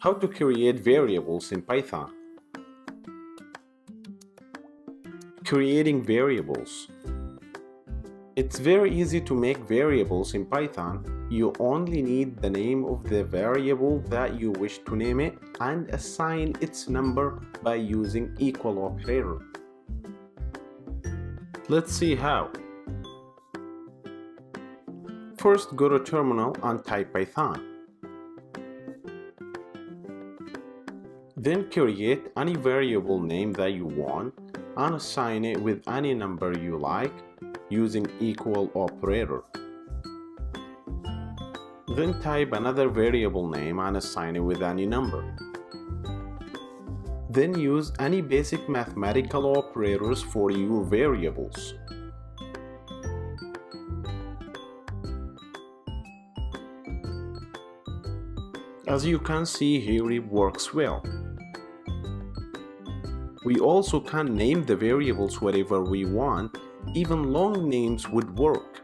How to create variables in Python. Creating variables. It's very easy to make variables in Python. You only need the name of the variable that you wish to name it and assign its number by using equal operator. Let's see how. First, go to terminal and type Python. Then create any variable name that you want and assign it with any number you like using equal operator. Then type another variable name and assign it with any number. Then use any basic mathematical operators for your variables. As you can see here, it works well. We also can name the variables whatever we want. Even long names would work.